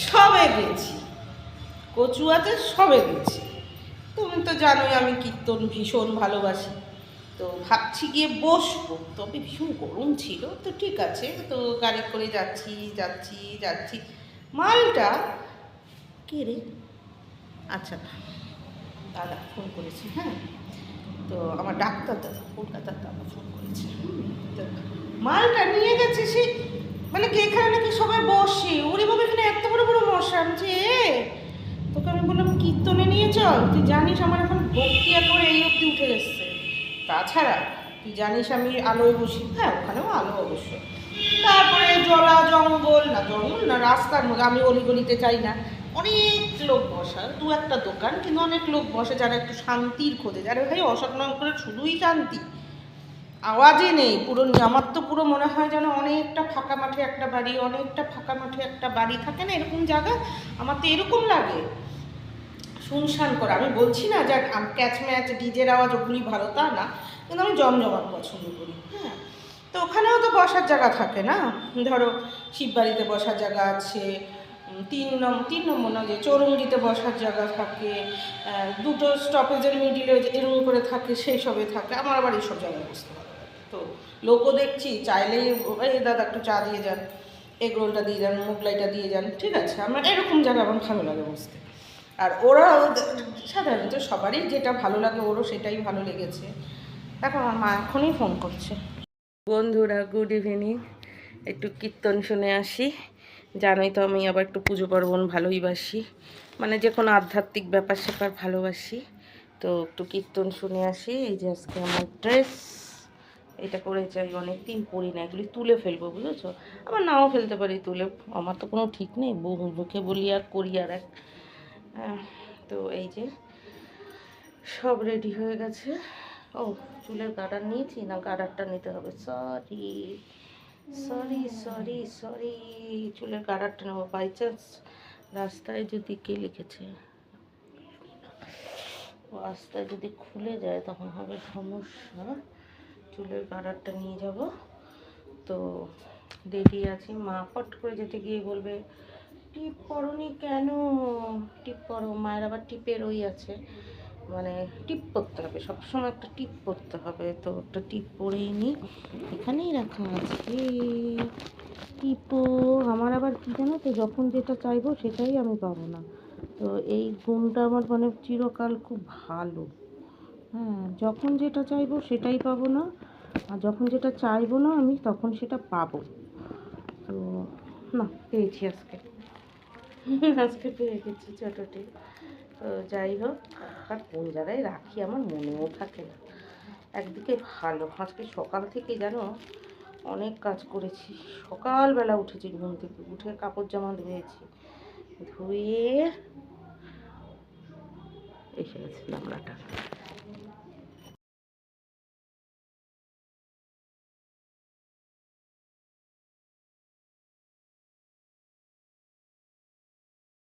সবে গেছি, কচুয়াতে সবে গেছি। তুমি তো জানোই আমি কীর্তন ভীষণ ভালোবাসি। তো ভাবছি গিয়ে বসবো, তবে ভীষণ গরম ছিল। তো ঠিক আছে, তো গাড়ি করে যাচ্ছি যাচ্ছি যাচ্ছি। মালটা কে রে? আচ্ছা, দাদা ফোন করেছে। হ্যাঁ, তো আমার ডাক্তার দাদা, কলকাতার দাদা ফোন করেছে। তো মালটা নিয়ে গেছে সে, মানে কি এখানে নাকি সবাই বসে, ওরে বাবা এখানে এত বড় বড় মশা। আমি যে তোকে আমি বললাম কীর্তনে নিয়ে চল, তুই জানিস আমার এখন ভক্তি একেবারে এই অবধি উঠে এসছে। তাছাড়া তুই জানিস আমি আলোয় বসি। হ্যাঁ, ওখানেও আলো অবশ্য। তারপরে জলা জঙ্গল, না জঙ্গল না, রাস্তার মধ্যে, আমি অলিগলিতে চাই না। অনেক লোক বসা, দু একটা দোকান, কিন্তু অনেক লোক বসে যারা একটু শান্তির খোঁজে, যারা ভাই অশোকনগরে শুধুই শান্তি, আওয়াজে নেই। পুরো আমার তো পুরো মনে হয় যেন অনেকটা ফাঁকা মাঠে একটা বাড়ি, অনেকটা ফাঁকা মাঠে একটা বাড়ি থাকে না, এরকম জায়গা। আমার তো এরকম লাগে, শুনশান করা। আমি বলছি না যে ক্যাচ ম্যাচ ডিজের আওয়াজ ওগুলি ভালো, তা না, কিন্তু আমি জমজমাট পছন্দ করি। হ্যাঁ, তো ওখানেও তো বসার জায়গা থাকে না। ধরো শিববাড়িতে বসার জায়গা আছে, 3 নম্বর না, যে চৌরঙ্গিতে বসার জায়গা থাকে, দুটো স্টপেজের মিডিলে এরকম করে থাকে, সেই সবে থাকে। আমার আবার এইসব জায়গায় বসতে ভালো লাগে। তো লোকও দেখছি চাইলেই এই দাদা একটু চা দিয়ে যান, এগ রোলটা দিয়ে যান, মোগলাইটা দিয়ে যান, ঠিক আছে, আমার এরকম জায়গা আমার ভালো লাগে বসতে। আর ওরা সাধারণত সবারই যেটা ভালো লাগে, ওরও সেটাই ভালো লেগেছে। দেখো আমার মা এখনই ফোন করছে। বন্ধুরা, গুড ইভিনিং। একটু কীর্তন শুনে আসি। জানোই তো আমি আবার একটু পুজো পার্বণ ভালোই বাসি, মানে যে কোনো আধ্যাত্মিক ব্যাপার স্যাপার ভালোবাসি। তো একটু কীর্তন শুনে আসি। এই যে আজকে আমার ড্রেস, এটা করে যাই, অনেক দিন পরি না, এগুলি তুলে ফেলবো, বুঝেছো? আবার নাও ফেলতে পারি তুলে, আমার তো কোনো ঠিক নেই, মুখে বলি আর করি আর এক। তো এই যে সব রেডি হয়ে গেছে। ও, চুলের গার্ডার নিয়েছি না, গার্ডারটা নিতে হবে। সরি সরি সরি সরি, চুলের গার্ডারটা নেবো। বাই চান্স রাস্তায় যদি কে লিখেছে, রাস্তায় যদি খুলে যায় তখন হবে সমস্যা। চুলের গার্ডারটা নিয়ে যাব। তো রেডি আছি। মা পট করে যেতে গিয়ে বলবে টিপ পরনি কেন? টিপ পরো। মায়ের আবার টিপের ওই আছে, মানে টিপ পরতে হবে, সবসময় একটা টিপ পরতে হবে। তো একটা টিপ পরেই নিই, এখানেই রাখা আছে টিপও। আমার আবার কী জানো তো, যখন যেটা চাইবো সেটাই আমি পাবো না। তো এই গুণটা আমার মানে চিরকাল খুব ভালো। হ্যাঁ, যখন যেটা চাইবো সেটাই পাবো না, আর যখন যেটা চাইবো না আমি তখন সেটা পাবো। তো না, পেয়েছি আজকে। আজকে পেয়ে গেছি ছোটোটি। তো যাই হোক, আর কোন জায়গায় রাখি আমার মনেও থাকে না। একদিকে ভালো, আজকে সকাল থেকে জানো অনেক কাজ করেছি। সকালবেলা উঠেছি, ঘুম থেকে উঠে কাপড় জামা ধুয়েছি, ধুয়ে এসে গেছে নামলাটা।